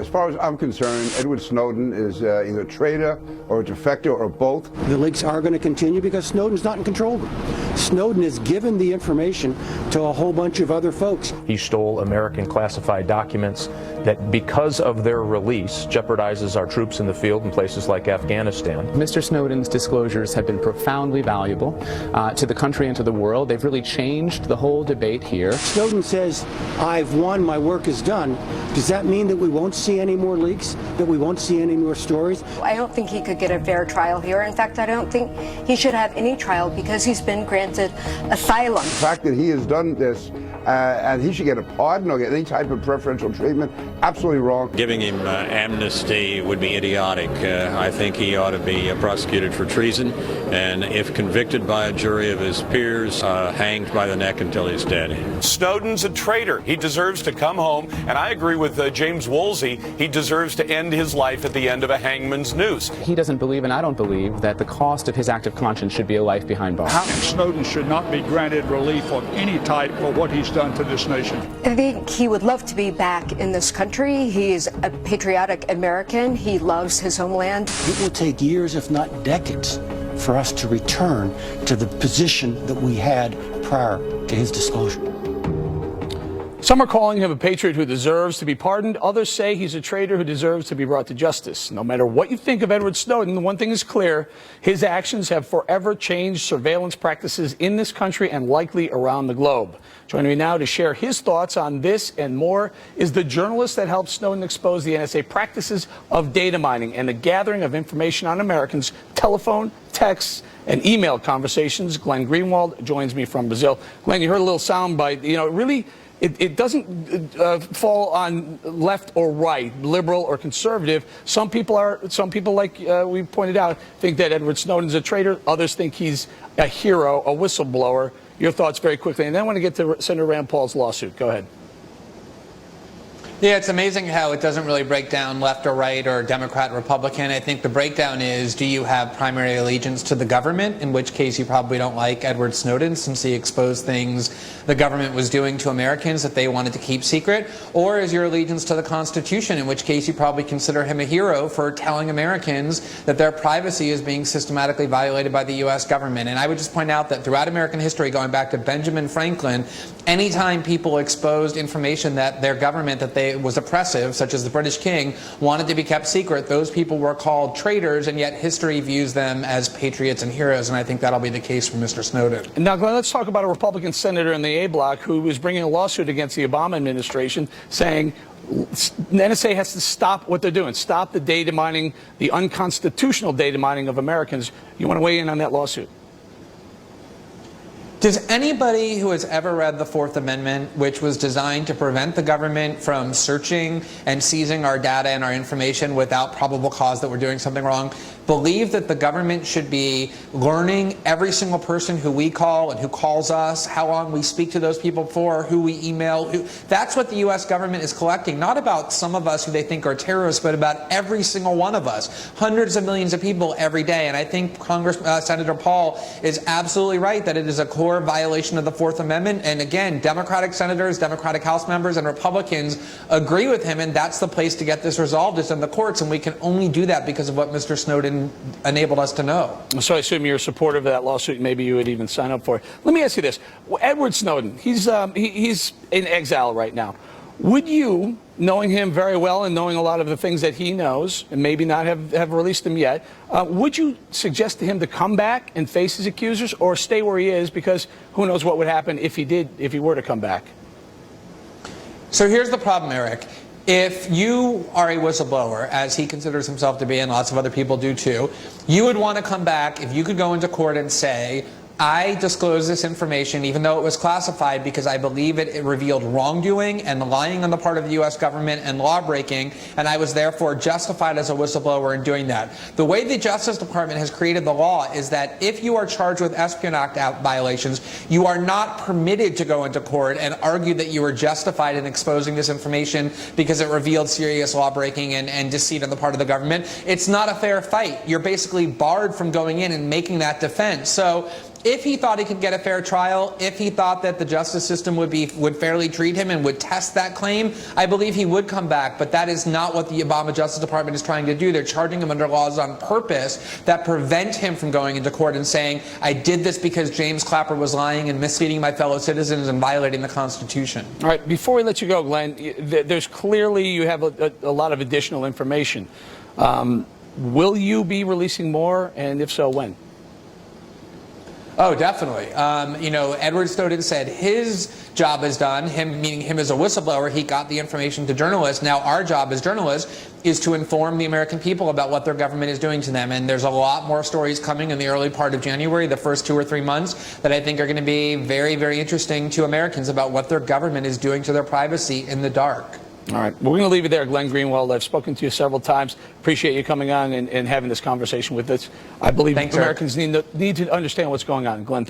As far as I'm concerned, Edward Snowden is either a traitor or a defector or both. The leaks are going to continue because Snowden's not in control of them. Snowden has given the information to a whole bunch of other folks. He stole American classified documents that, because of their release, jeopardizes our troops in the field in places like Afghanistan. Mr. Snowden's disclosures have been profoundly valuable to the country and to the world. They've really changed the whole debate here. Snowden says, I've won, my work is done. Does that mean that we won't see any more leaks, that we won't see any more stories? I don't think he could get a fair trial here. In fact, I don't think he should have any trial because he's been granted asylum. The fact that he has done this and he should get a pardon or get any type of preferential treatment, absolutely wrong. Giving him amnesty would be idiotic. I think he ought to be prosecuted for treason, and if convicted by a jury of his peers, hanged by the neck until he's dead. Snowden's a traitor. He deserves to come home, and I agree with James Woolsey. He deserves to end his life at the end of a hangman's noose. He doesn't believe, and I don't believe, that the cost of his act of conscience should be a life behind bars. Snowden should not be granted relief of any type for what he's done to this nation. I think he would love to be back in this country. He's a patriotic American. He loves his homeland. It will take years, if not decades, for us to return to the position that we had prior to his disclosure. Some are calling him a patriot who deserves to be pardoned. Others say he's a traitor who deserves to be brought to justice. No matter what you think of Edward Snowden, the one thing is clear. His actions have forever changed surveillance practices in this country and likely around the globe. Joining me now to share his thoughts on this and more is the journalist that helped Snowden expose the NSA practices of data mining and the gathering of information on Americans' telephone, texts, and email conversations. Glenn Greenwald joins me from Brazil. Glenn, you heard a little soundbite. You know, really, it doesn't fall on left or right, liberal or conservative. Some people, like we pointed out, think that Edward Snowden's a traitor. Others think he's a hero, a whistleblower. Your thoughts very quickly. And then I want to get to Senator Rand Paul's lawsuit. Go ahead. Yeah, it's amazing how it doesn't really break down left or right or Democrat, Republican. I think the breakdown is, do you have primary allegiance to the government, in which case you probably don't like Edward Snowden since he exposed things the government was doing to Americans that they wanted to keep secret, or is your allegiance to the Constitution, in which case you probably consider him a hero for telling Americans that their privacy is being systematically violated by the U.S. government. And I would just point out that throughout American history, going back to Benjamin Franklin, anytime people exposed information that their government, that they was oppressive, such as the British king, wanted to be kept secret, those people were called traitors, and yet history views them as patriots and heroes, and I think that'll be the case for Mr. Snowden. Now, Glenn, let's talk about a Republican senator in the A block who was bringing a lawsuit against the Obama administration saying the NSA has to stop what they're doing, stop the data mining, the unconstitutional data mining of Americans. You want to weigh in on that lawsuit? Does anybody who has ever read the Fourth Amendment, which was designed to prevent the government from searching and seizing our data and our information without probable cause that we're doing something wrong, believe that the government should be learning every single person who we call and who calls us, how long we speak to those people for, who we email? That's what the U.S. government is collecting, not about some of us who they think are terrorists, but about every single one of us, hundreds of millions of people every day. And I think Senator Paul is absolutely right that it is a core violation of the Fourth Amendment. And again, Democratic senators, Democratic House members, and Republicans agree with him, and that's the place to get this resolved, is in the courts, and we can only do that because of what Mr. Snowden enabled us to know. So I assume you're supportive of that lawsuit. Maybe you would even sign up for it. Let me ask you this. Edward Snowden, he's in exile right now. Would you, knowing him very well and knowing a lot of the things that he knows, and maybe not have released them yet, would you suggest to him to come back and face his accusers, or stay where he is, because who knows what would happen if he were to come back? So here's the problem, Eric. If you are a whistleblower, as he considers himself to be, and lots of other people do too, you would want to come back if you could go into court and say, I disclosed this information, even though it was classified, because I believe it revealed wrongdoing and lying on the part of the U.S. government and law breaking, and I was therefore justified as a whistleblower in doing that. The way the Justice Department has created the law is that if you are charged with Espionage Act violations, you are not permitted to go into court and argue that you were justified in exposing this information because it revealed serious law breaking and deceit on the part of the government. It's not a fair fight. You're basically barred from going in and making that defense. So if he thought he could get a fair trial, if he thought that the justice system would fairly treat him and would test that claim, I believe he would come back. But that is not what the Obama Justice Department is trying to do. They're charging him under laws on purpose that prevent him from going into court and saying, I did this because James Clapper was lying and misleading my fellow citizens and violating the Constitution. All right, before we let you go, Glenn, there's clearly you have a lot of additional information. Will you be releasing more, and if so, when? Oh, definitely. Edward Snowden said his job is done, meaning him as a whistleblower. He got the information to journalists. Now our job as journalists is to inform the American people about what their government is doing to them. And there's a lot more stories coming in the early part of January, the first 2 or 3 months, that I think are going to be very, very interesting to Americans about what their government is doing to their privacy in the dark. All right. We're going to leave it there, Glenn Greenwald. I've spoken to you several times. Appreciate you coming on and having this conversation with us. I believe Americans need to understand what's going on. Glenn,